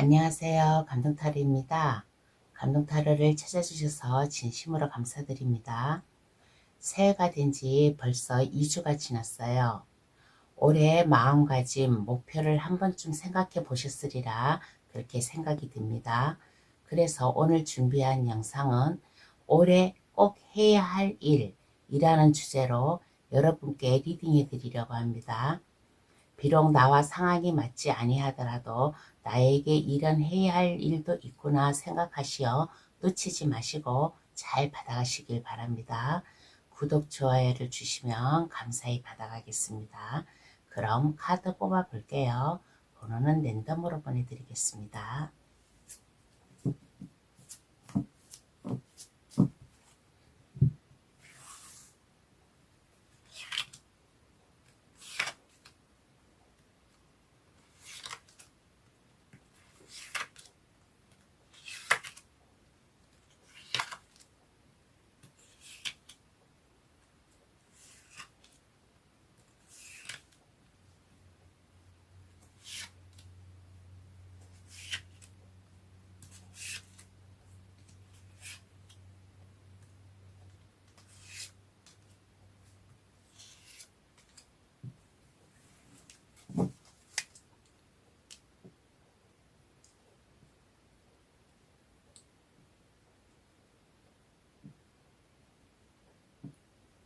안녕하세요. 감동타로입니다. 감동타로를 찾아주셔서 진심으로 감사드립니다. 새해가 된 지 벌써 2주가 지났어요. 올해 마음가짐, 목표를 한 번쯤 생각해 보셨으리라 그렇게 생각이 듭니다. 그래서 오늘 준비한 영상은 올해 꼭 해야 할 일이라는 주제로 여러분께 리딩해 드리려고 합니다. 비록 나와 상황이 맞지 아니하더라도 나에게 이런 해야 할 일도 있구나 생각하시어 놓치지 마시고 잘 받아가시길 바랍니다. 구독, 좋아요를 주시면 감사히 받아가겠습니다. 그럼 카드 뽑아 볼게요. 번호는 랜덤으로 보내드리겠습니다.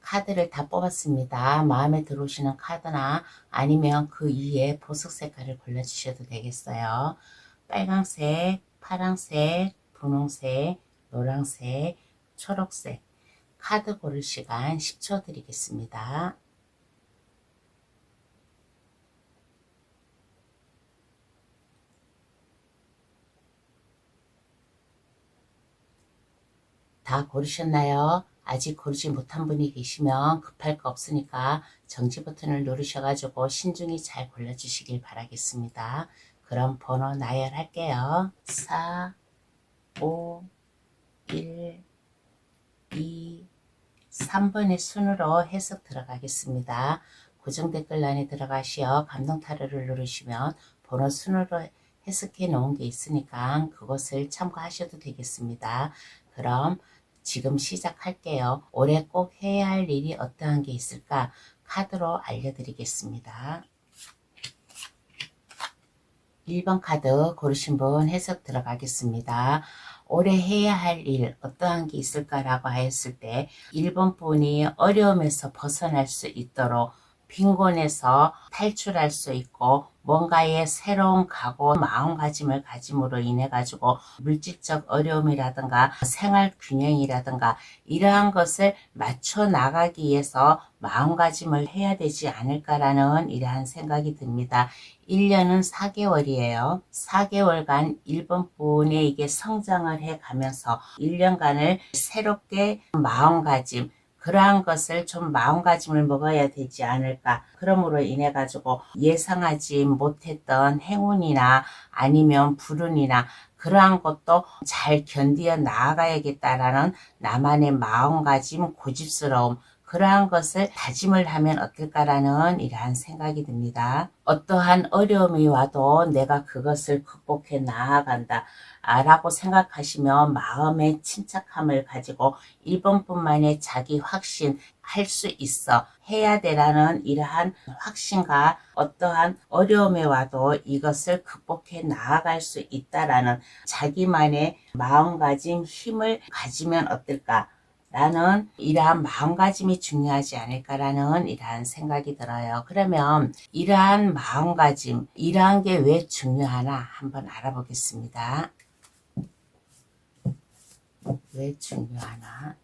카드를 다 뽑았습니다. 마음에 들어오시는 카드나 아니면 그 위에 보석 색깔을 골라주셔도 되겠어요. 빨강색, 파랑색, 분홍색, 노란색, 초록색 카드 고를 시간 10초 드리겠습니다. 다 고르셨나요? 아직 고르지 못한 분이 계시면 급할 거 없으니까 정지 버튼을 누르셔가지고 신중히 잘 골라주시길 바라겠습니다. 그럼 번호 나열할게요. 4, 5, 1, 2, 3번의 순으로 해석 들어가겠습니다. 고정 댓글란에 들어가시어 감동타로를 누르시면 번호 순으로 해석해 놓은 게 있으니까 그것을 참고하셔도 되겠습니다. 그럼 지금 시작할게요. 올해 꼭 해야 할 일이 어떠한 게 있을까 카드로 알려드리겠습니다. 1번 카드 고르신 분 해석 들어가겠습니다. 올해 해야 할 일 어떠한 게 있을까라고 했을 때 1번 분이 어려움에서 벗어날 수 있도록 빈곤에서 탈출할 수 있고 뭔가의 새로운 각오, 마음가짐을 가짐으로 인해 가지고 물질적 어려움이라든가 생활 균형이라든가 이러한 것을 맞춰 나가기 위해서 마음가짐을 해야 되지 않을까라는 이러한 생각이 듭니다. 1년은 4개월이에요. 4개월간 1번 분에게 성장을 해 가면서 1년간을 새롭게 마음가짐, 그러한 것을 좀 마음가짐을 먹어야 되지 않을까. 그러므로 인해 가지고 예상하지 못했던 행운이나 아니면 불운이나 그러한 것도 잘 견디어 나아가야겠다라는 나만의 마음가짐, 고집스러움, 그러한 것을 다짐을 하면 어떨까라는 이러한 생각이 듭니다. 어떠한 어려움이 와도 내가 그것을 극복해 나아간다 라고 생각하시면 마음의 침착함을 가지고 1번뿐만의 자기 확신, 할 수 있어, 해야 되라는 이러한 확신과 어떠한 어려움이 와도 이것을 극복해 나아갈 수 있다라는 자기만의 마음가짐, 힘을 가지면 어떨까 라는 이러한 마음가짐이 중요하지 않을까라는 이러한 생각이 들어요. 그러면 이러한 마음가짐, 이러한 게 왜 중요하나 한번 알아보겠습니다. 왜 중요하나?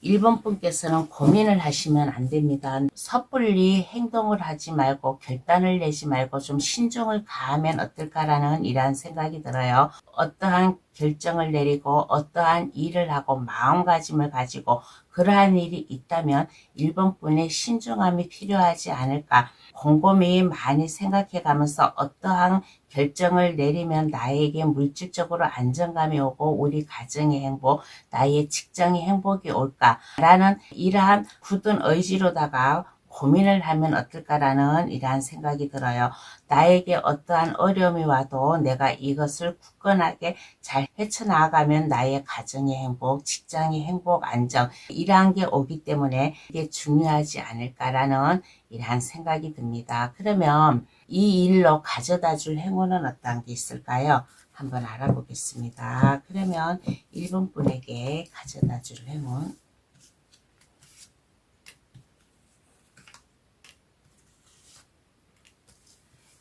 1번 분께서는 고민을 하시면 안 됩니다. 섣불리 행동을 하지 말고 결단을 내지 말고 좀 신중을 가하면 어떨까라는 이러한 생각이 들어요. 어떠한 결정을 내리고 어떠한 일을 하고 마음가짐을 가지고 그러한 일이 있다면 1번 분의 신중함이 필요하지 않을까. 곰곰이 많이 생각해 가면서 어떠한 결정을 내리면 나에게 물질적으로 안정감이 오고 우리 가정의 행복, 나의 직장의 행복이 올까라는 이러한 굳은 의지로다가 고민을 하면 어떨까라는 이러한 생각이 들어요. 나에게 어떠한 어려움이 와도 내가 이것을 굳건하게 잘 헤쳐나가면 나의 가정의 행복, 직장의 행복, 안정 이러한 게 오기 때문에 이게 중요하지 않을까라는 이러한 생각이 듭니다. 그러면 이 일로 가져다 줄 행운은 어떤 게 있을까요? 한번 알아보겠습니다. 그러면 1번 분에게 가져다 줄 행운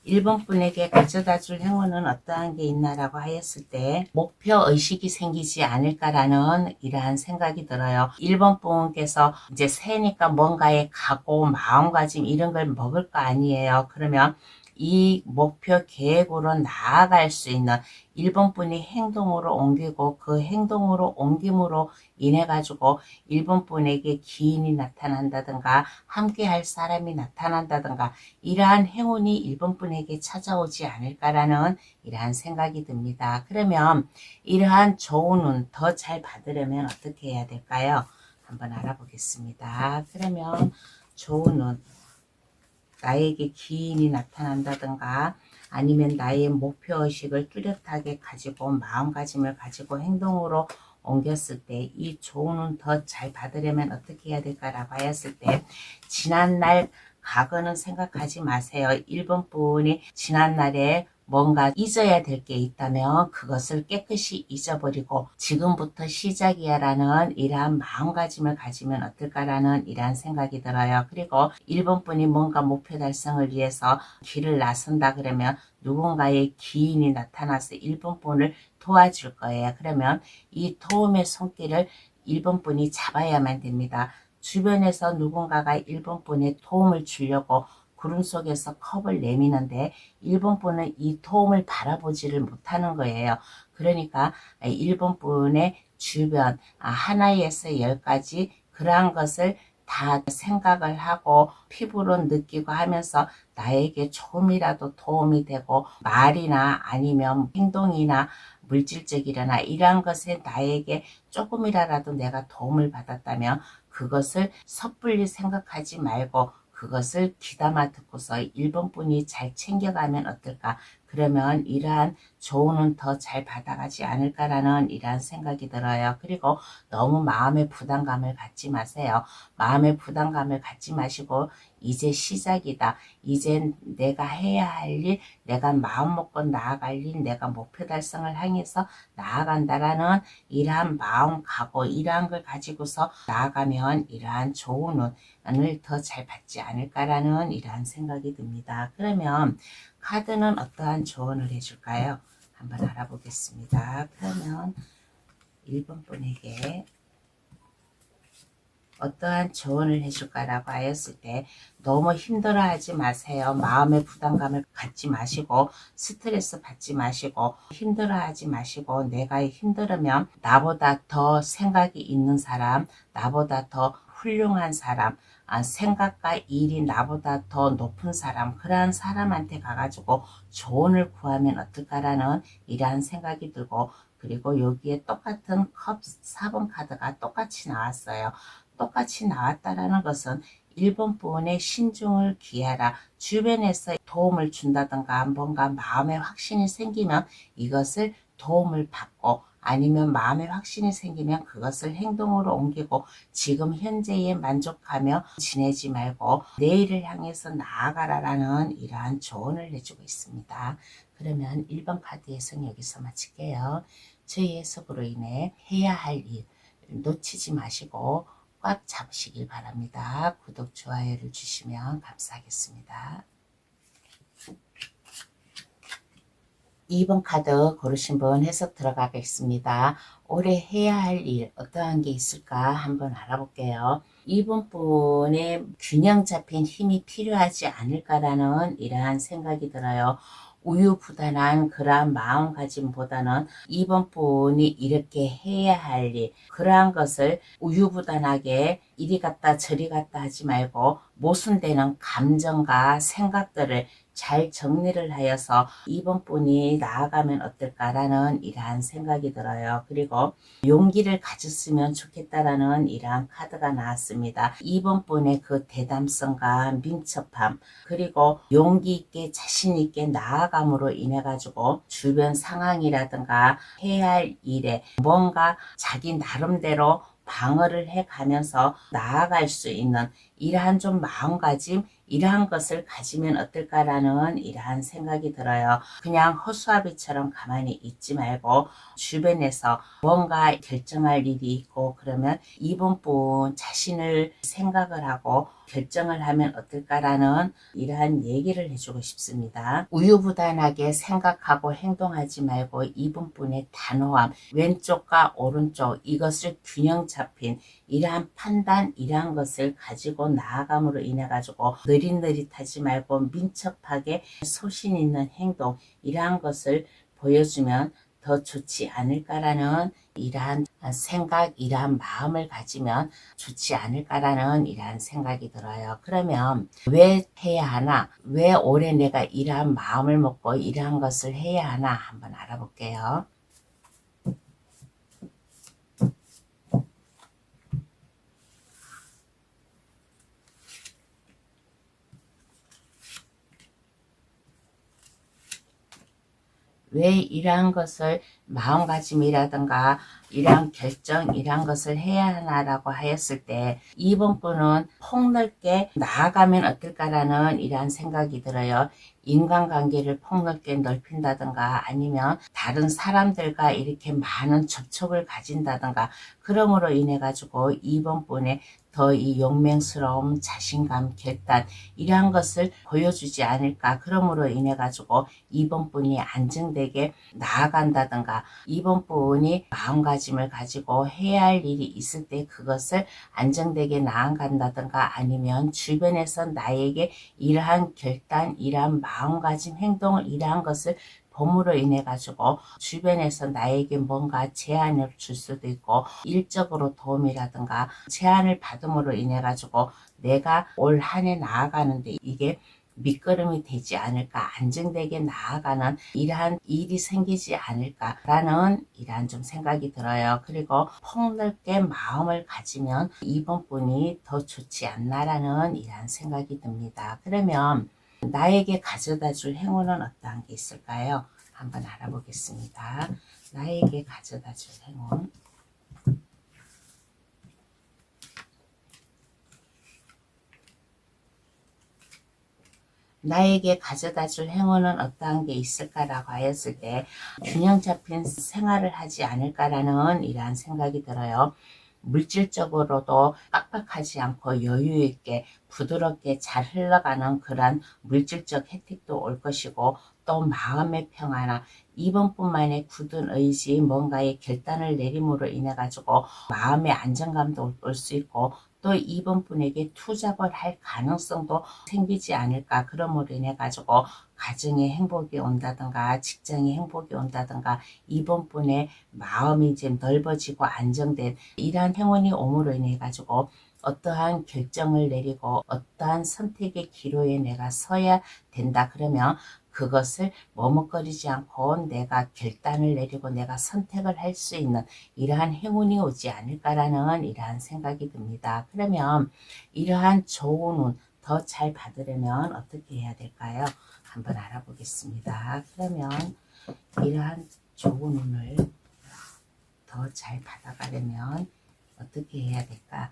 1번 분에게 가져다 줄 행운은 어떠한 게 있나라고 하였을 때 목표 의식이 생기지 않을까라는 이러한 생각이 들어요. 1번 분께서 이제 새니까 뭔가에 각오, 마음가짐 이런 걸 먹을 거 아니에요. 그러면 이 목표 계획으로 나아갈 수 있는 1번 분이 행동으로 옮기고 그 행동으로 옮김으로 인해 가지고 1번 분에게 기인이 나타난다든가 함께 할 사람이 나타난다든가 이러한 행운이 1번 분에게 찾아오지 않을까라는 이러한 생각이 듭니다. 그러면 이러한 좋은 운 더 잘 받으려면 어떻게 해야 될까요? 한번 알아보겠습니다. 그러면 좋은 운 나에게 기인이 나타난다든가 아니면 나의 목표의식을 뚜렷하게 가지고 마음가짐을 가지고 행동으로 옮겼을 때 이 좋은 운 더 잘 받으려면 어떻게 해야 될까라고 하였을 때 지난날 과거는 생각하지 마세요. 1번 분이 지난날에 뭔가 잊어야 될 게 있다면 그것을 깨끗이 잊어버리고 지금부터 시작이야 라는 이러한 마음가짐을 가지면 어떨까라는 이러한 생각이 들어요. 그리고 1번 분이 뭔가 목표 달성을 위해서 길을 나선다 그러면 누군가의 기인이 나타나서 1번 분을 도와줄 거예요. 그러면 이 도움의 손길을 1번 분이 잡아야만 됩니다. 주변에서 누군가가 1번 분에 도움을 주려고 구름 속에서 컵을 내미는데 1번 분은 이 도움을 바라보지를 못하는 거예요. 그러니까 1번 분의 주변 하나에서 10가지 그러한 것을 다 생각을 하고 피부로 느끼고 하면서 나에게 조금이라도 도움이 되고 말이나 아니면 행동이나 물질적이거나 이러한 것에 나에게 조금이라도 내가 도움을 받았다면 그것을 섣불리 생각하지 말고 그것을 귀담아 듣고서 1번 분이 잘 챙겨가면 어떨까? 그러면 이러한 조언은 더 잘 받아가지 않을까라는 이러한 생각이 들어요. 그리고 너무 마음의 부담감을 갖지 마세요. 마음의 부담감을 갖지 마시고 이제 시작이다. 이제 내가 해야 할 일, 내가 마음 먹고 나아갈 일, 내가 목표 달성을 향해서 나아간다라는 이러한 마음 각오, 이러한 걸 가지고서 나아가면 이러한 좋은 운을 더 잘 받지 않을까라는 이러한 생각이 듭니다. 그러면 카드는 어떠한 조언을 해줄까요? 한번 알아보겠습니다. 그러면 1번 분에게 어떠한 조언을 해줄까라고 하였을 때 너무 힘들어하지 마세요. 마음의 부담감을 갖지 마시고 스트레스 받지 마시고 힘들어하지 마시고 내가 힘들으면 나보다 더 생각이 있는 사람, 나보다 더 훌륭한 사람, 생각과 일이 나보다 더 높은 사람, 그러한 사람한테 가가지고 조언을 구하면 어떨까라는 이러한 생각이 들고 그리고 여기에 똑같은 컵 4번 카드가 똑같이 나왔어요. 똑같이 나왔다라는 것은 1번 부분에 신중을 기하라. 주변에서 도움을 준다든가 뭔가 마음의 확신이 생기면 이것을 도움을 받고 아니면 마음의 확신이 생기면 그것을 행동으로 옮기고 지금 현재에 만족하며 지내지 말고 내일을 향해서 나아가라라는 이러한 조언을 해주고 있습니다. 그러면 1번 카드 해석 여기서 마칠게요. 저희 해석으로 인해 해야 할 일 놓치지 마시고 꽉 잡으시길 바랍니다. 구독, 좋아요를 주시면 감사하겠습니다. 2번 카드 고르신 분 해석 들어가겠습니다. 올해 해야 할 일 어떠한 게 있을까 한번 알아볼게요. 2번 분의 균형 잡힌 힘이 필요하지 않을까라는 이러한 생각이 들어요. 우유부단한 그러한 마음가짐보다는 2번 분이 이렇게 해야 할 일, 그러한 것을 우유부단하게 이리 갔다 저리 갔다 하지 말고 모순되는 감정과 생각들을 잘 정리를 하여서 이번 분이 나아가면 어떨까라는 이러한 생각이 들어요. 그리고 용기를 가졌으면 좋겠다라는 이러한 카드가 나왔습니다. 이번 분의 그 대담성과 민첩함, 그리고 용기 있게 자신 있게 나아감으로 인해 가지고 주변 상황이라든가 해야 할 일에 뭔가 자기 나름대로 방어를 해 가면서 나아갈 수 있는 이러한 좀 마음가짐, 이러한 것을 가지면 어떨까라는 이러한 생각이 들어요. 그냥 허수아비처럼 가만히 있지 말고 주변에서 뭔가 결정할 일이 있고 그러면 이번 분 자신을 생각을 하고 결정을 하면 어떨까라는 이러한 얘기를 해주고 싶습니다. 우유부단하게 생각하고 행동하지 말고 이번 분의 단호함, 왼쪽과 오른쪽 이것을 균형 잡힌 이러한 판단, 이러한 것을 가지고 나아감으로 인해 가지고 느릿느릿하지 말고 민첩하게 소신 있는 행동, 이러한 것을 보여주면 더 좋지 않을까라는 이러한 생각, 이러한 마음을 가지면 좋지 않을까라는 이러한 생각이 들어요. 그러면 왜 해야 하나? 왜 올해 내가 이러한 마음을 먹고 이러한 것을 해야 하나? 한번 알아볼게요. 왜 이러한 것을 마음가짐이라든가 이러한 결정, 이러한 것을 해야 하나라고 하였을 때 이번 분은 폭넓게 나아가면 어떨까라는 이러한 생각이 들어요. 인간관계를 폭넓게 넓힌다든가 아니면 다른 사람들과 이렇게 많은 접촉을 가진다든가 그러므로 인해 가지고 이번 분의 더 이 용맹스러움, 자신감, 결단 이러한 것을 보여주지 않을까. 그러므로 인해 가지고 이번 분이 안정되게 나아간다든가 이번 분이 마음가짐을 가지고 해야 할 일이 있을 때 그것을 안정되게 나아간다든가 아니면 주변에서 나에게 이러한 결단, 이러한 마음가짐, 행동을 이러한 것을 봄으로 인해 가지고 주변에서 나에게 뭔가 제안을 줄 수도 있고 일적으로 도움이라든가 제안을 받음으로 인해 가지고 내가 올 한 해 나아가는데 이게 밑거름이 되지 않을까, 안정되게 나아가는 이러한 일이 생기지 않을까라는 이러한 좀 생각이 들어요. 그리고 폭넓게 마음을 가지면 이번 분이 더 좋지 않나라는 이러한 생각이 듭니다. 그러면 나에게 가져다 줄 행운은 어떠한 게 있을까요? 한번 알아보겠습니다. 나에게 가져다 줄 행운. 나에게 가져다 줄 행운은 어떠한 게 있을까라고 하였을 때 균형 잡힌 생활을 하지 않을까라는 이러한 생각이 들어요. 물질적으로도 빡빡하지 않고 여유 있게 부드럽게 잘 흘러가는 그런 물질적 혜택도 올 것이고 또 마음의 평화나 이번뿐만의 굳은 의지 뭔가의 결단을 내림으로 인해 가지고 마음의 안정감도 올 수 있고 또 이번 분에게 투잡을 할 가능성도 생기지 않을까. 그러므로 인해 가지고 가정에 행복이 온다든가 직장에 행복이 온다든가 이번 분의 마음이 이제 넓어지고 안정된 이러한 행운이 옴으로 인해 가지고 어떠한 결정을 내리고 어떠한 선택의 기로에 내가 서야 된다. 그러면 그것을 머뭇거리지 않고 내가 결단을 내리고 내가 선택을 할 수 있는 이러한 행운이 오지 않을까라는 이러한 생각이 듭니다. 그러면 이러한 좋은 운 더 잘 받으려면 어떻게 해야 될까요? 한번 알아보겠습니다. 그러면 이러한 좋은 운을 더 잘 받아가려면 어떻게 해야 될까?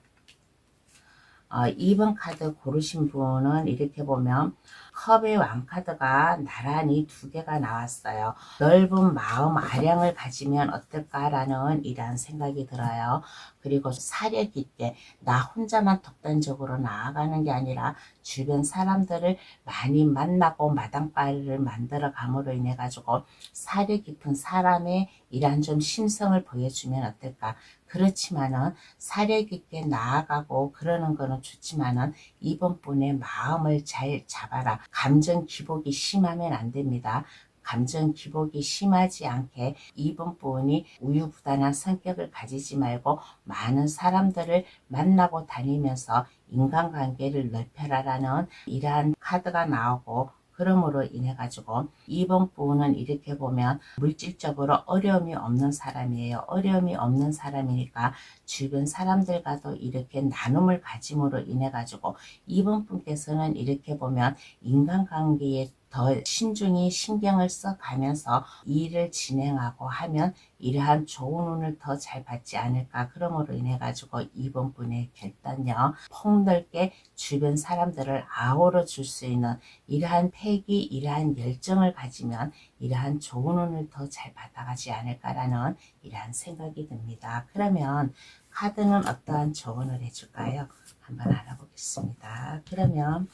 2번 카드 고르신 분은 이렇게 보면 컵의 왕카드가 나란히 두 개가 나왔어요. 넓은 마음 아량을 가지면 어떨까라는 이러한 생각이 들어요. 그리고 사력 있게 나 혼자만 독단적으로 나아가는 게 아니라 주변 사람들을 많이 만나고 마당발을 만들어 감으로 인해 가지고 사력 깊은 사람의 이러한 좀 심성을 보여주면 어떨까. 그렇지만은 사력 있게 나아가고 그러는 거는 좋지만은 이번 분의 마음을 잘 잡아라. 감정 기복이 심하면 안 됩니다. 감정 기복이 심하지 않게 2번 분이 우유부단한 성격을 가지지 말고 많은 사람들을 만나고 다니면서 인간관계를 넓혀라라는 이러한 카드가 나오고, 그러므로 인해 가지고 2번 분은 이렇게 보면 물질적으로 어려움이 없는 사람이에요. 어려움이 없는 사람이니까 주변 사람들과도 이렇게 나눔을 가짐으로 인해 가지고 2번 분께서는 이렇게 보면 인간관계에 더 신중히 신경을 써가면서 일을 진행하고 하면 이러한 좋은 운을 더 잘 받지 않을까. 그러므로 인해 가지고 2번 분의 결단력, 폭넓게 주변 사람들을 아우러 줄 수 있는 이러한 패기, 이러한 열정을 가지면 이러한 좋은 운을 더 잘 받아가지 않을까라는 이러한 생각이 듭니다. 그러면 카드는 어떠한 조언을 해줄까요? 한번 알아보겠습니다. 그러면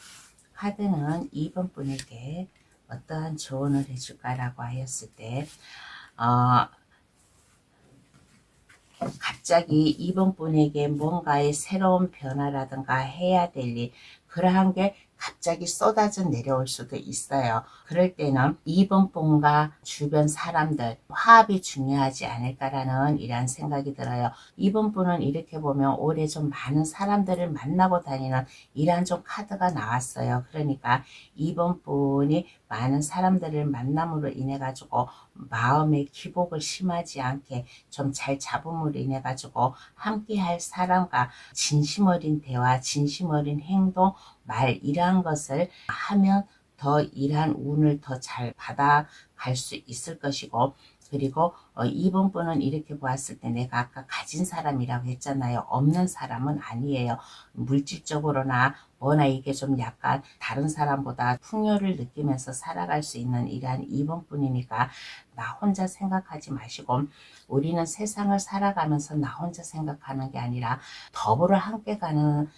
카드는 2번 분에게 어떠한 조언을 해줄까라고 하였을 때, 갑자기 2번 분에게 뭔가의 새로운 변화라든가 해야 될 일, 그러한 게 갑자기 쏟아져 내려올 수도 있어요. 그럴 때는 2번 분과 주변 사람들 화합이 중요하지 않을까라는 이런 생각이 들어요. 2번 분은 이렇게 보면 올해 좀 많은 사람들을 만나고 다니는 이러한 좀 카드가 나왔어요. 그러니까 2번 분이 많은 사람들을 만남으로 인해 가지고 마음의 기복을 심하지 않게 좀 잘 잡음으로 인해 가지고 함께 할 사람과 진심 어린 대화, 진심 어린 행동, 말, 이러한 것을 하면 더 이러한 운을 더 잘 받아갈 수 있을 것이고, 그리고 2번 분은 이렇게 보았을 때 내가 아까 가진 사람이라고 했잖아요. 없는 사람은 아니에요. 물질적으로나 뭐나 이게 좀 약간 다른 사람보다 풍요를 느끼면서 살아갈 수 있는 이러한 2번 분이니까 나 혼자 생각하지 마시고, 우리는 세상을 살아가면서 나 혼자 생각하는 게 아니라 더불어 함께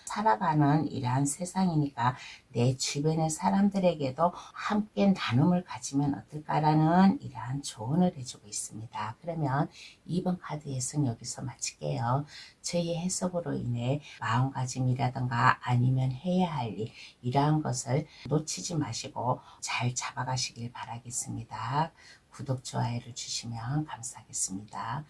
살아가는 이러한 세상이니까 내 주변의 사람들에게도 함께 나눔을 가지면 어떨까라는 이러한 조언을 해주고 있습니다. 그러면 2번 카드 해석 여기서 마칠게요. 저희 해석으로 인해 마음가짐이라든가 아니면 해야 할 일, 이러한 것을 놓치지 마시고 잘 잡아가시길 바라겠습니다. 구독, 좋아요를 주시면 감사하겠습니다.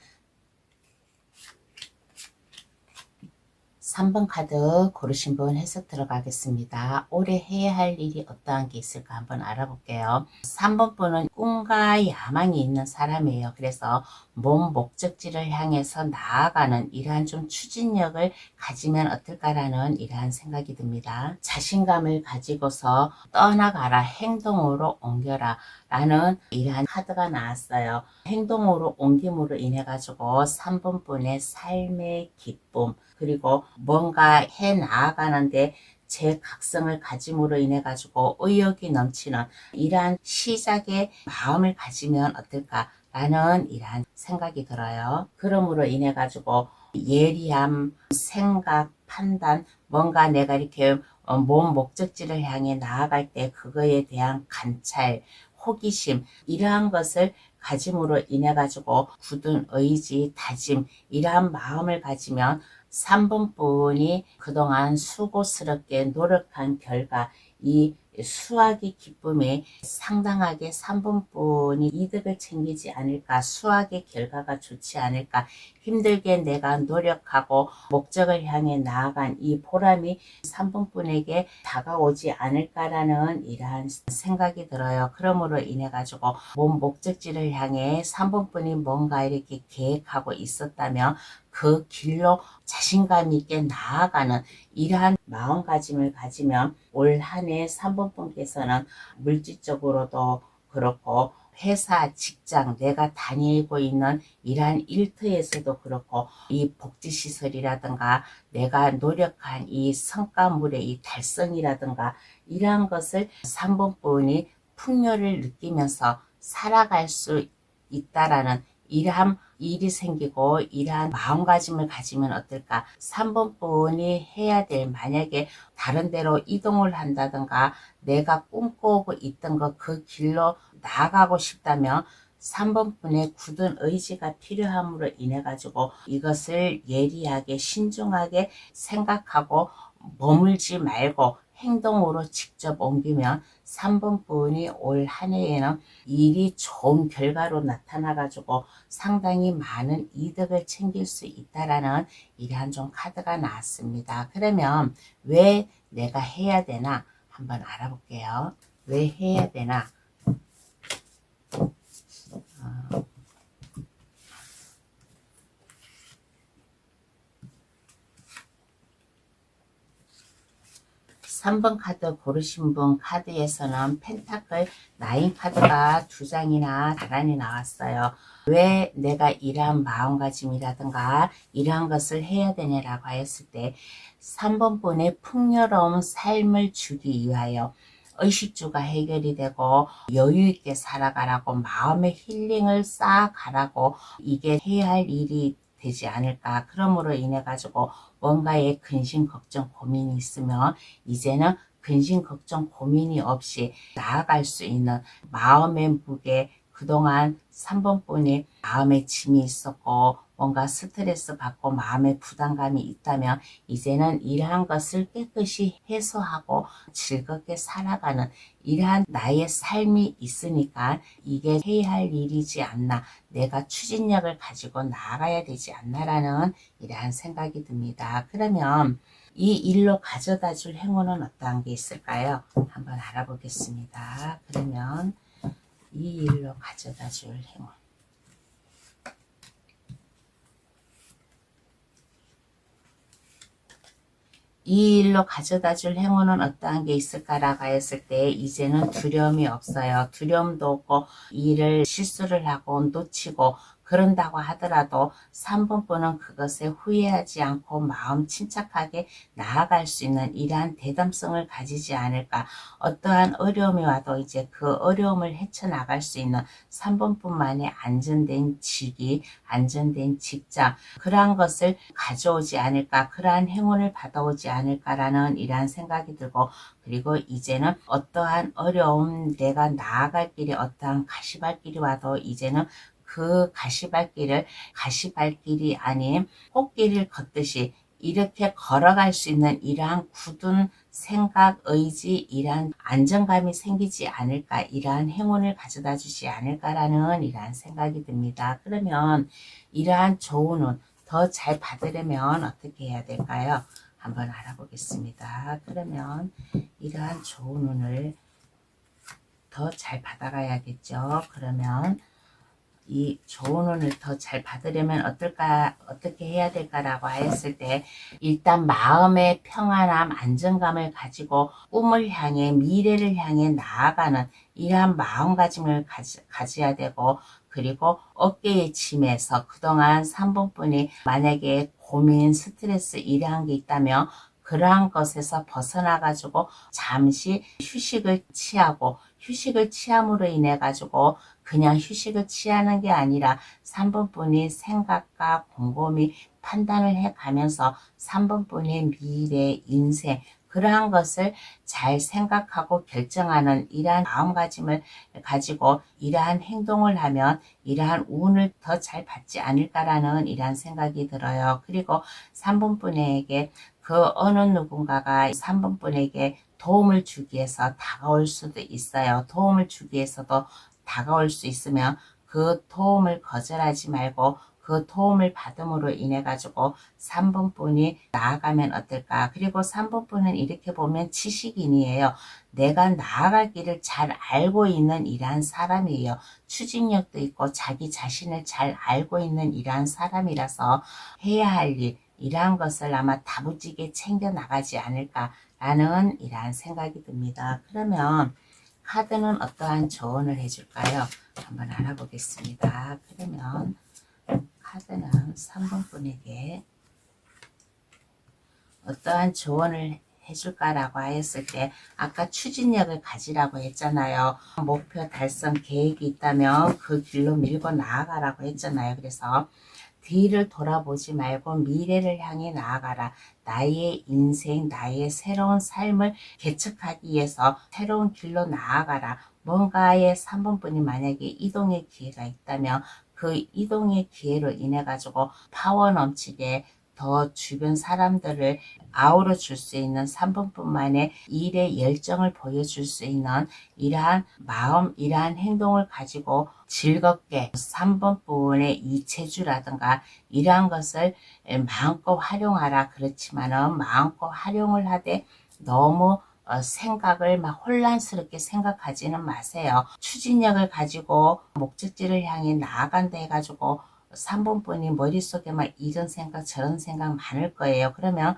3번 카드 고르신 분 해석 들어가겠습니다. 올해 해야 할 일이 어떠한 게 있을까 한번 알아볼게요. 3번 분은 꿈과 야망이 있는 사람이에요. 그래서 몸 목적지를 향해서 나아가는 이러한 좀 추진력을 가지면 어떨까라는 이러한 생각이 듭니다. 자신감을 가지고서 떠나가라, 행동으로 옮겨라 라는 이러한 카드가 나왔어요. 행동으로 옮김으로 인해 가지고 3번 분의 삶의 기쁨, 그리고 뭔가 해 나아가는데 제 각성을 가짐으로 인해 가지고 의욕이 넘치는 이러한 시작의 마음을 가지면 어떨까라는 이러한 생각이 들어요. 그러므로 인해 가지고 예리함, 생각, 판단, 뭔가 내가 이렇게 몸 목적지를 향해 나아갈 때 그거에 대한 관찰, 호기심, 이러한 것을 가짐으로 인해 가지고 굳은 의지, 다짐, 이러한 마음을 가지면 3번 분이 그동안 수고스럽게 노력한 결과 이 수학의 기쁨에 상당하게 3번 분이 이득을 챙기지 않을까, 수학의 결과가 좋지 않을까, 힘들게 내가 노력하고 목적을 향해 나아간 이 보람이 3번 분에게 다가오지 않을까라는 이러한 생각이 들어요. 그러므로 인해 가지고 몸 목적지를 향해 3번 분이 뭔가 이렇게 계획하고 있었다면 그 길로 자신감 있게 나아가는 이러한 마음가짐을 가지면 올 한 해 3번 분께서는 물질적으로도 그렇고 회사, 직장, 내가 다니고 있는 이러한 일터에서도 그렇고 이 복지시설이라든가 내가 노력한 이 성과물의 이 달성이라든가 이러한 것을 3번 분이 풍요를 느끼면서 살아갈 수 있다라는 이러한 일이 생기고 이러한 마음가짐을 가지면 어떨까. 3번 분이 해야 될, 만약에 다른 데로 이동을 한다든가 내가 꿈꾸고 있던 거 그 길로 나아가고 싶다면 3번 분의 굳은 의지가 필요함으로 인해 가지고 이것을 예리하게 신중하게 생각하고 머물지 말고 행동으로 직접 옮기면 3번 분이 올 한 해에는 일이 좋은 결과로 나타나 가지고 상당히 많은 이득을 챙길 수 있다라는 이러한 좀 카드가 나왔습니다. 그러면 왜 내가 해야 되나 한번 알아볼게요. 왜 해야 되나? 3번 카드 고르신 분 카드에서는 펜타클 9 카드가 2장이나 나란히 나왔어요. 왜 내가 이러한 마음가짐이라든가 이러한 것을 해야 되냐라고 했을 때 3번 분의 풍요로운 삶을 주기 위하여 의식주가 해결이 되고 여유있게 살아가라고 마음의 힐링을 쌓아가라고 이게 해야 할 일이 되지 않을까. 그러므로 인해 가지고 뭔가의 근심 걱정 고민이 있으면 이제는 근심 걱정 고민이 없이 나아갈 수 있는 마음의 무게, 그동안 3번 분이 마음에 짐이 있었고 뭔가 스트레스 받고 마음의 부담감이 있다면 이제는 이러한 것을 깨끗이 해소하고 즐겁게 살아가는 이러한 나의 삶이 있으니까 이게 해야 할 일이지 않나, 내가 추진력을 가지고 나아가야 되지 않나라는 이러한 생각이 듭니다. 그러면 이 일로 가져다 줄 행운은 어떠한 게 있을까요? 한번 알아보겠습니다. 그러면 이 일로 가져다 줄 행운. 이 일로 가져다 줄 행운은 어떠한 게 있을까라고 했을 때 이제는 두려움이 없어요. 두려움도 없고 일을 실수를 하고 놓치고 그런다고 하더라도 3번 분은 그것에 후회하지 않고 마음 침착하게 나아갈 수 있는 이러한 대담성을 가지지 않을까. 어떠한 어려움이 와도 이제 그 어려움을 헤쳐나갈 수 있는 3번 분만의 안전된 직위, 안전된 직장, 그러한 것을 가져오지 않을까, 그러한 행운을 받아오지 않을까라는 이러한 생각이 들고, 그리고 이제는 어떠한 어려움, 내가 나아갈 길에 어떠한 가시밭길이 와도 이제는 그 가시밭길이 아닌 꽃길을 걷듯이 이렇게 걸어갈 수 있는 이러한 굳은 생각, 의지, 이러한 안정감이 생기지 않을까, 이러한 행운을 가져다 주지 않을까라는 이러한 생각이 듭니다. 그러면 이러한 좋은 운 더 잘 받으려면 어떻게 해야 될까요? 한번 알아보겠습니다. 그러면 이러한 좋은 운을 더 잘 받아가야겠죠. 그러면 이 좋은 운을 더 잘 받으려면 어떻게 해야 될까라고 했을 때 일단 마음의 평안함, 안정감을 가지고 꿈을 향해, 미래를 향해 나아가는 이러한 마음가짐을 가져야 되고, 그리고 어깨의 짐에서 그동안 3번 분이 만약에 고민, 스트레스 이러한 게 있다면 그러한 것에서 벗어나 가지고 잠시 휴식을 취하고, 휴식을 취함으로 인해 가지고 그냥 휴식을 취하는 게 아니라 3번 분이 생각과 곰곰이 판단을 해 가면서 3번 분의 미래, 인생, 그러한 것을 잘 생각하고 결정하는 이러한 마음가짐을 가지고 이러한 행동을 하면 이러한 운을 더 잘 받지 않을까라는 이러한 생각이 들어요. 그리고 3번 분에게 그 어느 누군가가 3번 분에게 도움을 주기 위해서 다가올 수도 있어요. 도움을 주기 위해서도 다가올 수 있으면 그 도움을 거절하지 말고 그 도움을 받음으로 인해 가지고 3번 분이 나아가면 어떨까. 그리고 3번 분은 이렇게 보면 지식인이에요. 내가 나아갈 길을 잘 알고 있는 이러한 사람이에요. 추진력도 있고 자기 자신을 잘 알고 있는 이러한 사람이라서 해야 할 일, 이러한 것을 아마 다부지게 챙겨 나가지 않을까라는 이러한 생각이 듭니다. 그러면 카드는 어떠한 조언을 해줄까요? 한번 알아보겠습니다. 그러면 카드는 3번 분에게 어떠한 조언을 해줄까라고 했을 때 아까 추진력을 가지라고 했잖아요. 목표 달성 계획이 있다면 그 길로 밀고 나아가라고 했잖아요. 그래서 뒤를 돌아보지 말고 미래를 향해 나아가라. 나의 인생, 나의 새로운 삶을 개척하기 위해서 새로운 길로 나아가라. 뭔가의 3번 분이 만약에 이동의 기회가 있다면 그 이동의 기회로 인해 가지고 파워 넘치게 더 주변 사람들을 아우러 줄 수 있는 3번뿐만의 일의 열정을 보여줄 수 있는 이러한 마음, 이러한 행동을 가지고 즐겁게 3번분의 이체주라든가 이러한 것을 마음껏 활용하라. 그렇지만은 마음껏 활용을 하되 너무 생각을 막 혼란스럽게 생각하지는 마세요. 추진력을 가지고 목적지를 향해 나아간다 해가지고 3번분이 머릿속에 막 이런 생각 저런 생각 많을 거예요. 그러면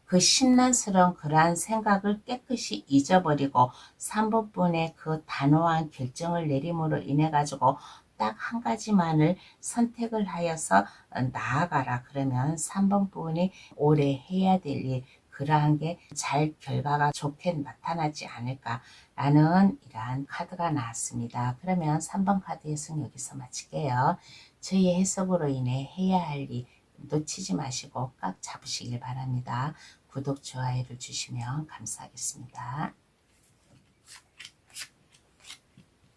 그 신난스러운 그러한 생각을 깨끗이 잊어버리고 3번분의 그 단호한 결정을 내림으로 인해 가지고 딱 한 가지만을 선택을 하여서 나아가라. 그러면 3번분이 올해 해야 될 일, 그러한 게 잘 결과가 좋게 나타나지 않을까라는 이러한 카드가 나왔습니다. 그러면 3번 카드 해석 여기서 마칠게요. 저희 해석으로 인해 해야 할 일 놓치지 마시고 꽉 잡으시길 바랍니다. 구독, 좋아요를 주시면 감사하겠습니다.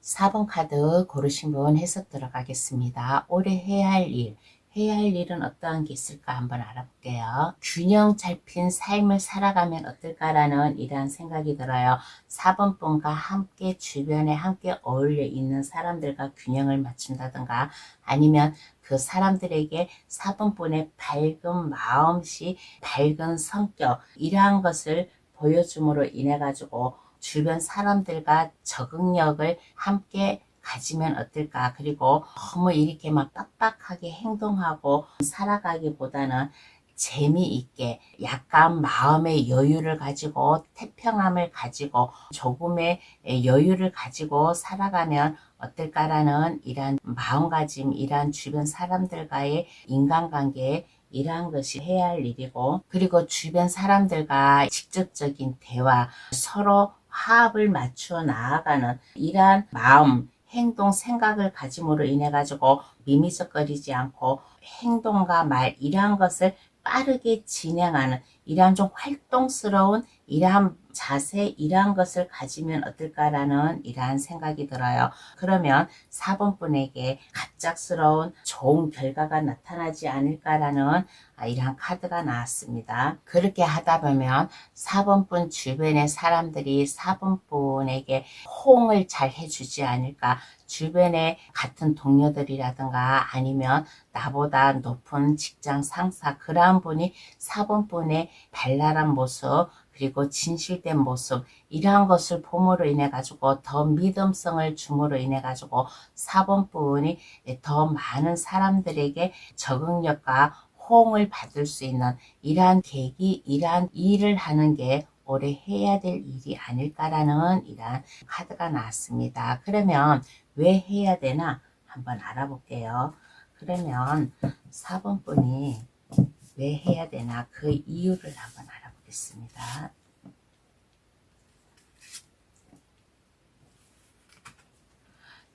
4번 카드 고르신 분 해석 들어가겠습니다. 올해 해야 할 일, 해야 할 일은 어떠한 게 있을까 한번 알아볼게요. 균형 잡힌 삶을 살아가면 어떨까라는 이러한 생각이 들어요. 4번 분과 함께 주변에 함께 어울려 있는 사람들과 균형을 맞춘다든가 아니면 그 사람들에게 4번 분의 밝은 마음씨, 밝은 성격 이러한 것을 보여줌으로 인해 가지고 주변 사람들과 적응력을 함께 가지면 어떨까. 그리고 너무 이렇게 막 빡빡하게 행동하고 살아가기보다는 재미있게 약간 마음의 여유를 가지고 태평함을 가지고 조금의 여유를 가지고 살아가면 어떨까라는 이러한 마음가짐, 이러한 주변 사람들과의 인간관계에 이러한 것이 해야 할 일이고, 그리고 주변 사람들과 직접적인 대화, 서로 화합을 맞추어 나아가는 이러한 마음, 행동, 생각을 가짐으로 인해 가지고 미미적거리지 않고 행동과 말 이러한 것을 빠르게 진행하는 이러한 좀 활동스러운 이러한 자세, 이러한 것을 가지면 어떨까라는 이러한 생각이 들어요. 그러면 4번 분에게 갑작스러운 좋은 결과가 나타나지 않을까라는 이러한 카드가 나왔습니다. 그렇게 하다 보면 4번 분 주변의 사람들이 4번 분에게 호응을 잘 해주지 않을까. 주변에 같은 동료들이라든가 아니면 나보다 높은 직장 상사, 그러한 분이 4번 분의 발랄한 모습, 그리고 진실된 모습 이러한 것을 봄으로 인해 가지고 더 믿음성을 줌으로 인해 가지고 4번 분이 더 많은 사람들에게 적응력과 호응을 받을 수 있는 이러한 계기, 이러한 일을 하는 게 올해 해야 될 일이 아닐까라는 이러한 카드가 나왔습니다. 그러면 왜 해야 되나 한번 알아볼게요. 그러면 4번 분이 왜 해야 되나 그 이유를 한번 알아보겠습니다.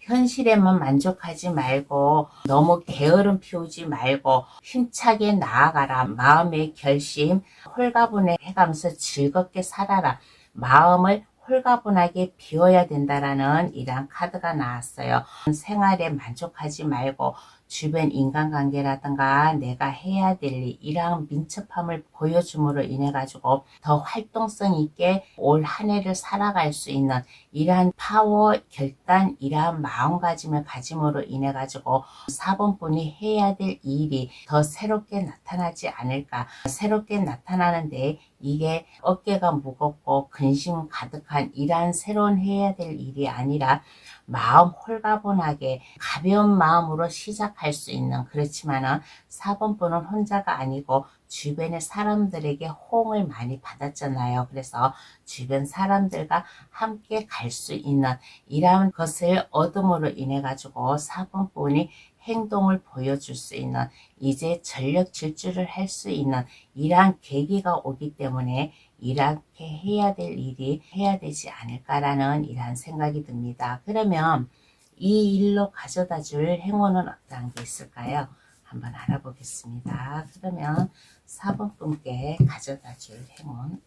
현실에만 만족하지 말고 너무 게으름 피우지 말고 힘차게 나아가라. 마음의 결심 홀가분해 해가면서 즐겁게 살아라. 마음을 홀가분하게 비워야 된다라는 이러한 카드가 나왔어요. 생활에 만족하지 말고 주변 인간관계라든가 내가 해야 될 일, 이러한 민첩함을 보여줌으로 인해 가지고 더 활동성 있게 올 한 해를 살아갈 수 있는 이러한 파워, 결단, 이러한 마음가짐을 가짐으로 인해 가지고 4번 분이 해야 될 일이 더 새롭게 나타나지 않을까. 새롭게 나타나는데 이게 어깨가 무겁고 근심 가득한 이러한 새로운 해야 될 일이 아니라 마음 홀가분하게 가벼운 마음으로 시작할 수 있는, 그렇지만은 4번 분은 혼자가 아니고 주변의 사람들에게 호응을 많이 받았잖아요. 그래서 주변 사람들과 함께 갈 수 있는 이러한 것을 얻음으로 인해 가지고 4번 분이 행동을 보여줄 수 있는, 이제 전력 질주를 할 수 있는 이러한 계기가 오기 때문에 이렇게 해야 될 일이 해야 되지 않을까라는 이러한 생각이 듭니다. 그러면 이 일로 가져다 줄 행운은 어떠한 게 있을까요? 한번 알아보겠습니다. 그러면 4번 분께 가져다 줄 행운.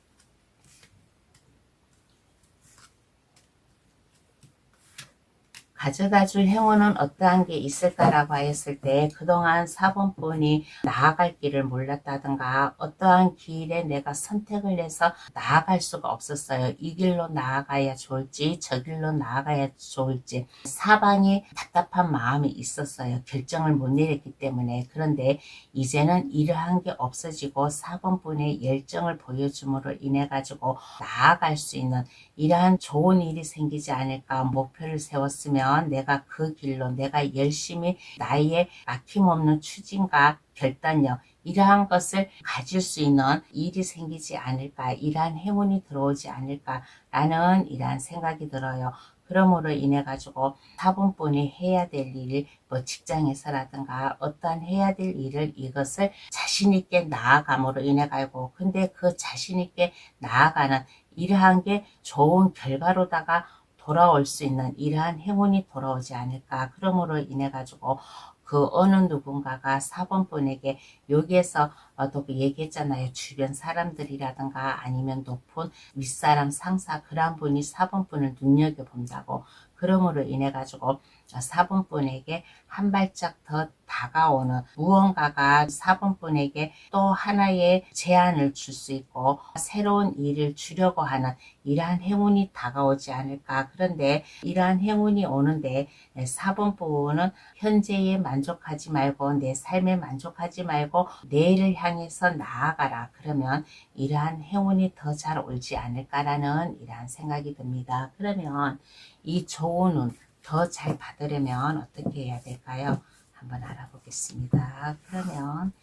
가져다 줄 행운은 어떠한 게 있을까라고 했을 때 그동안 4번 분이 나아갈 길을 몰랐다든가 어떠한 길에 내가 선택을 해서 나아갈 수가 없었어요. 이 길로 나아가야 좋을지 저 길로 나아가야 좋을지 사방에 답답한 마음이 있었어요. 결정을 못 내렸기 때문에. 그런데 이제는 이러한 게 없어지고 4번 분의 열정을 보여줌으로 인해 가지고 나아갈 수 있는 이러한 좋은 일이 생기지 않을까. 목표를 세웠으면 내가 그 길로 내가 열심히 나의 막힘없는 추진과 결단력 이러한 것을 가질 수 있는 일이 생기지 않을까. 이러한 행운이 들어오지 않을까라는 이러한 생각이 들어요. 그러므로 인해 가지고 4번분이 해야 될 일, 뭐 직장에서라든가 어떠한 해야 될 일을 이것을 자신 있게 나아감으로 인해 가지고 근데 그 자신 있게 나아가는 이러한 게 좋은 결과로다가 돌아올 수 있는 이러한 행운이 돌아오지 않을까. 그러므로 인해 가지고 그 어느 누군가가 4번분에게 여기에서 또 얘기했잖아요. 주변 사람들이라든가 아니면 높은 윗사람 상사 그런 분이 4번분을 눈여겨본다고. 그러므로 인해 가지고 4번분에게 한 발짝 더 다가오는 무언가가 4번분에게 또 하나의 제안을 줄 수 있고 새로운 일을 주려고 하는 이러한 행운이 다가오지 않을까. 그런데 이러한 행운이 오는데 4번분은 현재에 만족하지 말고 내 삶에 만족하지 말고 내일을 향해서 나아가라. 그러면 이러한 행운이 더 잘 오지 않을까라는 이러한 생각이 듭니다. 그러면 이 좋은 운 더 잘 받으려면 어떻게 해야 될까요? 한번 알아보겠습니다. 그러면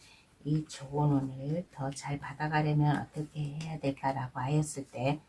이 좋은 운을 더 잘 받아가려면 어떻게 해야 될까라고 하였을 때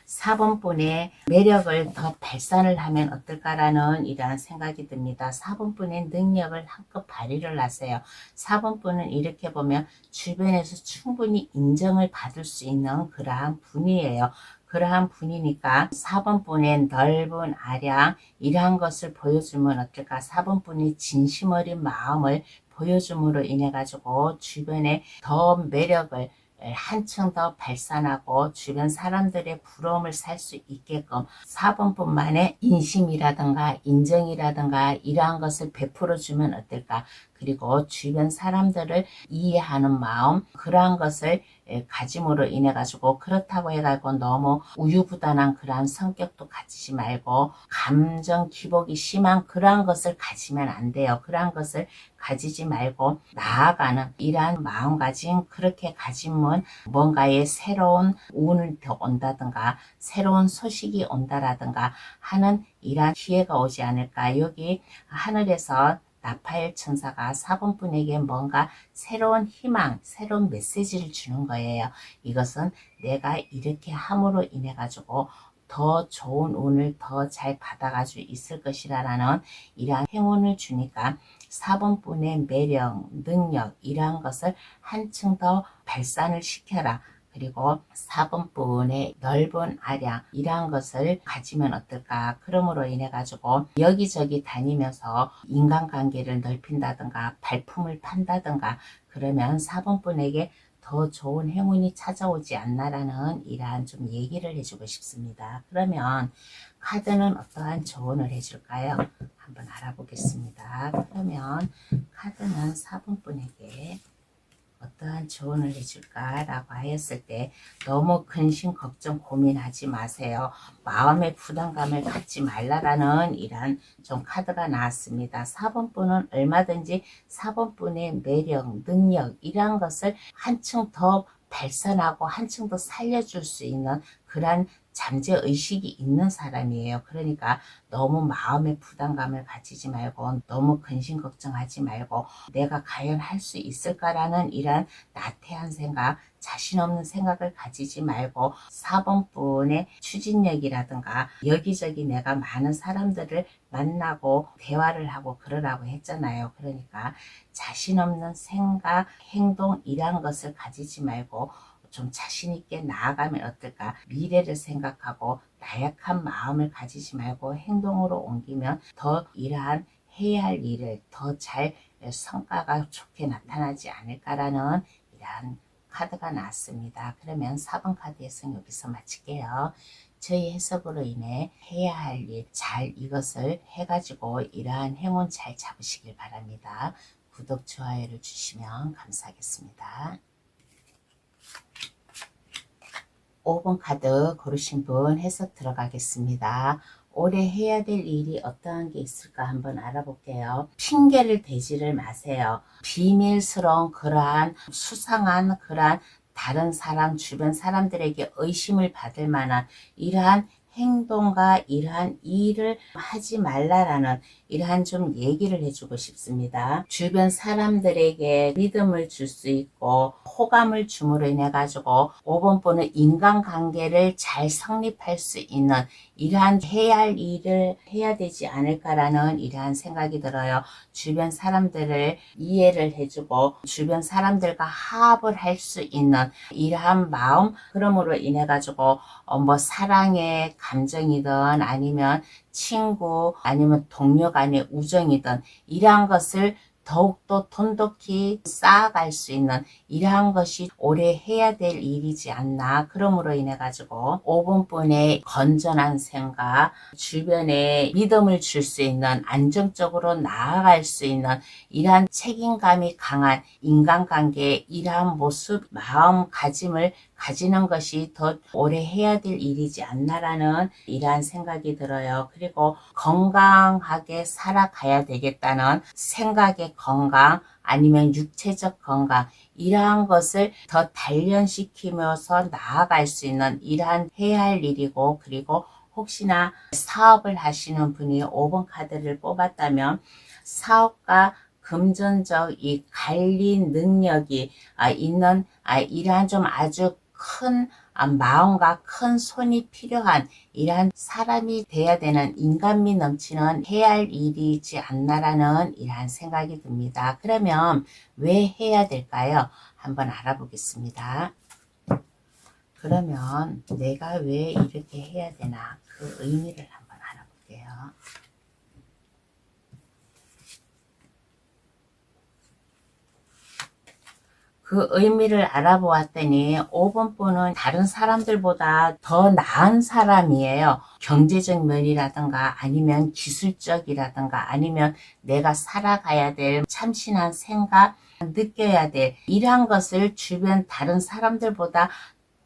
4번분의 매력을 더 발산을 하면 어떨까라는 이러한 생각이 듭니다. 4번분의 능력을 한껏 발휘를 하세요. 4번분은 이렇게 보면 주변에서 충분히 인정을 받을 수 있는 그러한 분이에요. 그러한 분이니까 4번분의 넓은 아량 이러한 것을 보여주면 어떨까. 4번분이 진심 어린 마음을 보여줌으로 인해 가지고 주변에 더 매력을 한층 더 발산하고 주변 사람들의 부러움을 살 수 있게끔 4번뿐만의 인심이라든가 인정이라든가 이러한 것을 베풀어 주면 어떨까. 그리고 주변 사람들을 이해하는 마음 그러한 것을 가짐으로 인해 가지고 그렇다고 해가지고 너무 우유부단한 그러한 성격도 가지지 말고 감정 기복이 심한 그러한 것을 가지면 안 돼요. 그러한 것을 가지지 말고 나아가는 이러한 마음가짐 그렇게 가지면 뭔가의 새로운 운을 더 온다든가 새로운 소식이 온다라든가 하는 이러한 기회가 오지 않을까. 여기 하늘에서 나파엘 천사가 4번분에게 뭔가 새로운 희망, 새로운 메시지를 주는 거예요. 이것은 내가 이렇게 함으로 인해 가지고 더 좋은 운을 더 잘 받아가지고 있을 것이라는 이러한 행운을 주니까 4번분의 매력, 능력 이러한 것을 한층 더 발산을 시켜라. 그리고 4번분의 넓은 아량 이러한 것을 가지면 어떨까. 그러므로 인해 가지고 여기저기 다니면서 인간관계를 넓힌다든가 발품을 판다든가 그러면 4번분에게 더 좋은 행운이 찾아오지 않나라는 이러한 좀 얘기를 해주고 싶습니다. 그러면 카드는 어떠한 조언을 해줄까요? 한번 알아보겠습니다. 그러면 카드는 4번분에게 어떠한 조언을 해줄까라고 하였을 때 너무 근심 걱정 고민하지 마세요. 마음의 부담감을 갖지 말라라는 이런 좀 카드가 나왔습니다. 4번분은 얼마든지 4번분의 매력, 능력 이러한 것을 한층 더 발산하고 한층 더 살려줄 수 있는 그러한 잠재의식이 있는 사람이에요. 그러니까 너무 마음의 부담감을 가지지 말고 너무 근심 걱정하지 말고 내가 과연 할 수 있을까라는 이런 나태한 생각 자신 없는 생각을 가지지 말고 4번분의 추진력이라든가 여기저기 내가 많은 사람들을 만나고 대화를 하고 그러라고 했잖아요. 그러니까 자신 없는 생각, 행동 이런 것을 가지지 말고 좀 자신 있게 나아가면 어떨까. 미래를 생각하고 나약한 마음을 가지지 말고 행동으로 옮기면 더 이러한 해야 할 일을 더 잘 성과가 좋게 나타나지 않을까라는 이러한 카드가 나왔습니다. 그러면 4번 카드에서는 여기서 마칠게요. 저희 해석으로 인해 해야 할 일 잘 이것을 해가지고 이러한 행운 잘 잡으시길 바랍니다. 구독, 좋아요를 주시면 감사하겠습니다. 5번 카드 고르신 분 해석 들어가겠습니다. 올해 해야 될 일이 어떠한 게 있을까 한번 알아볼게요. 핑계를 대지를 마세요. 비밀스러운 그러한 수상한 그러한 다른 사람, 주변 사람들에게 의심을 받을 만한 이러한 행동과 이러한 일을 하지 말라라는 이러한 좀 얘기를 해주고 싶습니다. 주변 사람들에게 믿음을 줄 수 있고 호감을 줌으로 인해 가지고 5번 분은 인간관계를 잘 성립할 수 있는 이러한 해야 할 일을 해야 되지 않을까라는 이러한 생각이 들어요. 주변 사람들을 이해를 해주고 주변 사람들과 화합을 할 수 있는 이러한 마음, 그러므로 인해 가지고 뭐 사랑의 감정이든 아니면 친구 아니면 동료 간의 우정이든 이러한 것을 더욱더 돈독히 쌓아갈 수 있는 이러한 것이 올해 해야 될 일이지 않나. 그러므로 인해 가지고 5번 분의 건전한 생각, 주변에 믿음을 줄 수 있는, 안정적으로 나아갈 수 있는 이러한 책임감이 강한 인간관계의 이러한 모습, 마음가짐을 가지는 것이 더 오래 해야 될 일이지 않나라는 이러한 생각이 들어요. 그리고 건강하게 살아가야 되겠다는 생각의 건강, 아니면 육체적 건강, 이러한 것을 더 단련시키면서 나아갈 수 있는 이러한 해야 할 일이고, 그리고 혹시나 사업을 하시는 분이 5번 카드를 뽑았다면 사업과 금전적 이 관리 능력이 있는 이러한 좀 아주 큰 마음과 큰 손이 필요한 이러한 사람이 돼야 되는 인간미 넘치는 해야 할 일이지 않나라는 이러한 생각이 듭니다. 그러면 왜 해야 될까요? 한번 알아보겠습니다. 그러면 내가 왜 이렇게 해야 되나 그 의미를 한번 알아볼게요. 그 의미를 알아보았더니 5번 분은 다른 사람들보다 더 나은 사람이에요. 경제적 면이라든가 아니면 기술적이라든가 아니면 내가 살아가야 될 참신한 생각, 느껴야 될 이러한 것을 주변 다른 사람들보다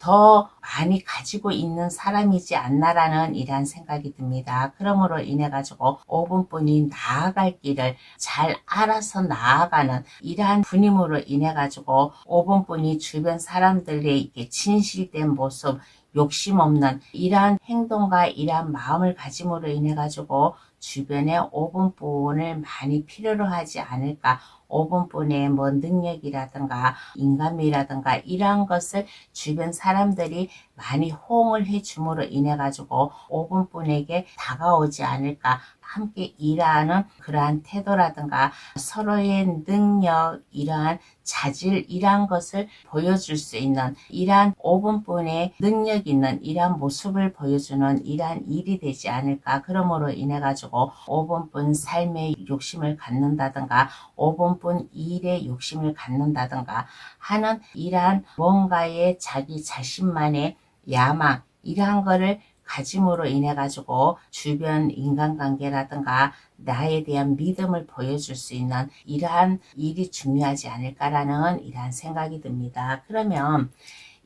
더 많이 가지고 있는 사람이지 않나라는 이러한 생각이 듭니다. 그러므로 인해 가지고 5번 분이 나아갈 길을 잘 알아서 나아가는 이러한 분임으로 인해 가지고 5번 분이 주변 사람들에게 진실된 모습, 욕심 없는 이러한 행동과 이러한 마음을 가짐으로 인해 가지고 주변에 5번 분을 많이 필요로 하지 않을까. 5번 분의 뭐 능력이라든가 인간미라든가 이러한 것을 주변 사람들이 많이 호응을 해 줌으로 인해 가지고 5번 분에게 다가오지 않을까. 함께 일하는 그러한 태도라든가 서로의 능력, 이러한 자질, 이러한 것을 보여줄 수 있는 이러한 5번 분의 능력 있는 이러한 모습을 보여주는 이러한 일이 되지 않을까. 그러므로 인해 가지고 5번 분 삶의 욕심을 갖는다든가 5번 분 일에 욕심을 갖는다든가 하는 이러한 뭔가의 자기 자신만의 야망, 이러한 거를 가짐으로 인해 가지고 주변 인간관계라든가 나에 대한 믿음을 보여줄 수 있는 이러한 일이 중요하지 않을까라는 이러한 생각이 듭니다. 그러면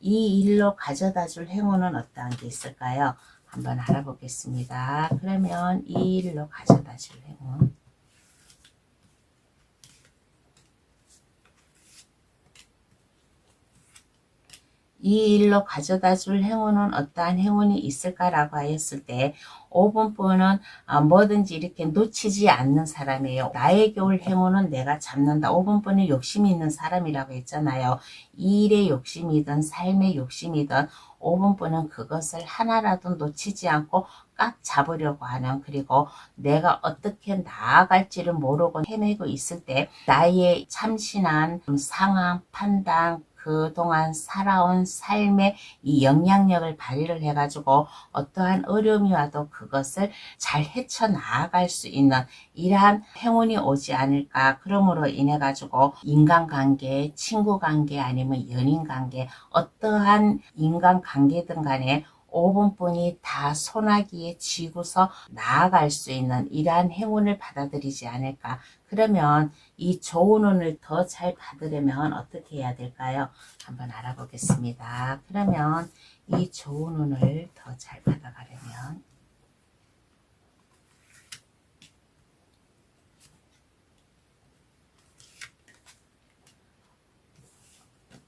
이 일로 가져다 줄 행운은 어떠한 게 있을까요? 한번 알아보겠습니다. 그러면 이 일로 가져다 줄 행운, 이 일로 가져다 줄 행운은 어떠한 행운이 있을까라고 하였을 때 5번 분은 뭐든지 이렇게 놓치지 않는 사람이에요. 나에게 올 행운은 내가 잡는다. 5번 분은 욕심이 있는 사람이라고 했잖아요. 일의 욕심이든 삶의 욕심이든 5번 분은 그것을 하나라도 놓치지 않고 꽉 잡으려고 하는, 그리고 내가 어떻게 나아갈지를 모르고 헤매고 있을 때 나의 참신한 상황, 판단, 그동안 살아온 삶의 이 영향력을 발휘를 해가지고 어떠한 어려움이 와도 그것을 잘 헤쳐나아갈 수 있는 이러한 행운이 오지 않을까. 그러므로 인해 가지고 인간관계, 친구관계 아니면 연인관계, 어떠한 인간관계든 간에 5분뿐이 다 소나기에 쥐고서 나아갈 수 있는 이러한 행운을 받아들이지 않을까. 그러면 이 좋은 운을 더 잘 받으려면 어떻게 해야 될까요? 한번 알아보겠습니다. 그러면 이 좋은 운을 더 잘 받아가려면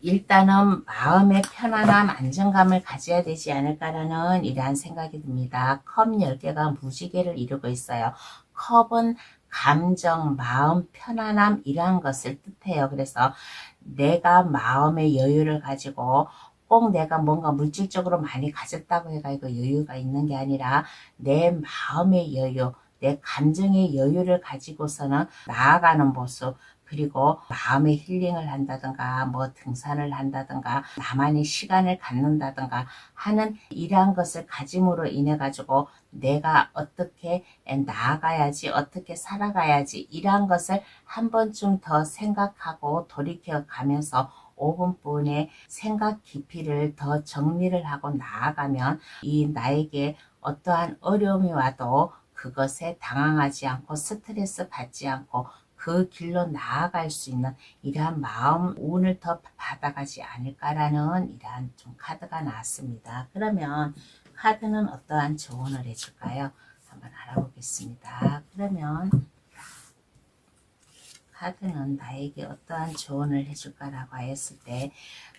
일단은 마음의 편안함, 안정감을 가져야 되지 않을까라는 이러한 생각이 듭니다. 컵 10개가 무지개를 이루고 있어요. 컵은 감정, 마음, 편안함 이러한 것을 뜻해요. 그래서 내가 마음의 여유를 가지고 꼭 내가 뭔가 물질적으로 많이 가졌다고 해가지고 여유가 있는 게 아니라 내 마음의 여유, 내 감정의 여유를 가지고서는 나아가는 모습, 그리고 마음의 힐링을 한다든가 뭐 등산을 한다든가 나만의 시간을 갖는다든가 하는 이러한 것을 가짐으로 인해 가지고 내가 어떻게 나아가야지, 어떻게 살아가야지 이러한 것을 한 번쯤 더 생각하고 돌이켜 가면서 5분뿐의 생각 깊이를 더 정리를 하고 나아가면 이 나에게 어떠한 어려움이 와도 그것에 당황하지 않고 스트레스 받지 않고 그 길로 나아갈 수 있는 이러한 마음 운을 더 받아가지 않을까라는 이러한 좀 카드가 나왔습니다. 그러면 카드는 어떠한 조언을 해줄까요? 한번 알아보겠습니다. 그러면 카드는 나에게 어떠한 조언을 해줄까라고 하였을 때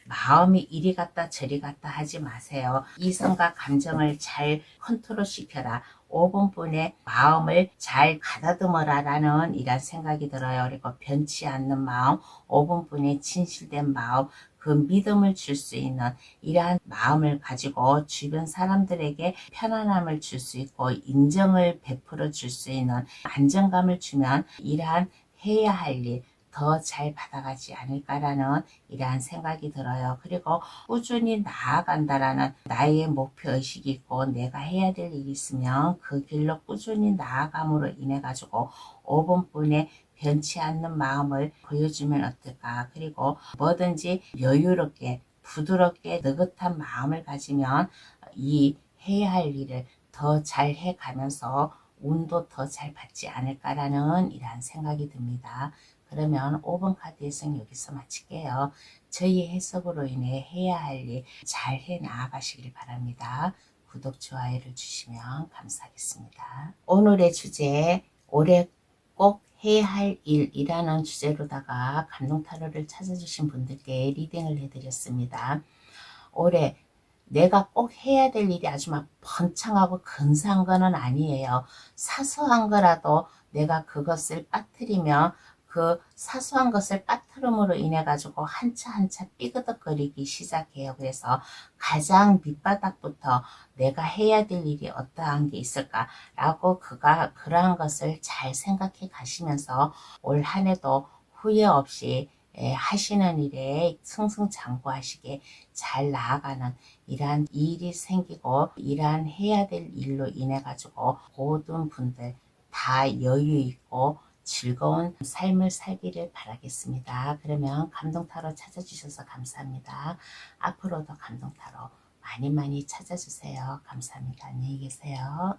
마음이 이리 갔다 저리 갔다 하지 마세요. 이성과 감정을 잘 컨트롤 시켜라. 5분뿐에 마음을 잘 가다듬어라 라는 이런 생각이 들어요. 그리고 변치 않는 마음, 5분뿐에 진실된 마음, 그 믿음을 줄 수 있는 이러한 마음을 가지고 주변 사람들에게 편안함을 줄 수 있고 인정을 베풀어 줄 수 있는 안정감을 주면 이러한 해야 할 일 더 잘 받아가지 않을까라는 이러한 생각이 들어요. 그리고 꾸준히 나아간다라는 나의 목표의식이 있고 내가 해야 될 일이 있으면 그 길로 꾸준히 나아감으로 인해 가지고 5분뿐에 변치 않는 마음을 보여주면 어떨까. 그리고 뭐든지 여유롭게 부드럽게 느긋한 마음을 가지면 이 해야 할 일을 더 잘 해가면서 운도 더 잘 받지 않을까라는 이러한 생각이 듭니다. 그러면 5번 카드 해석 여기서 마칠게요. 저희 해석으로 인해 해야 할 일 잘 해 나아가시길 바랍니다. 구독, 좋아요를 주시면 감사하겠습니다. 오늘의 주제, 올해 꼭 해야 할 일이라는 주제로다가 감동타로를 찾아주신 분들께 리딩을 해드렸습니다. 올해 내가 꼭 해야 될 일이 아주 막 번창하고 근사한 거는 아니에요. 사소한 거라도 내가 그것을 빠뜨리면 그 사소한 것을 빠뜨림으로 인해 가지고 한차 한차 삐그덕거리기 시작해요. 그래서 가장 밑바닥부터 내가 해야 될 일이 어떠한 게 있을까라고 그러한 것을 잘 생각해 가시면서 올 한 해도 후회 없이 하시는 일에 승승장구하시게 잘 나아가는 이러한 일이 생기고 이러한 해야 될 일로 인해 가지고 모든 분들 다 여유 있고 즐거운 삶을 살기를 바라겠습니다. 그러면 감동타로 찾아주셔서 감사합니다. 앞으로도 감동타로 많이 많이 찾아주세요. 감사합니다. 안녕히 계세요.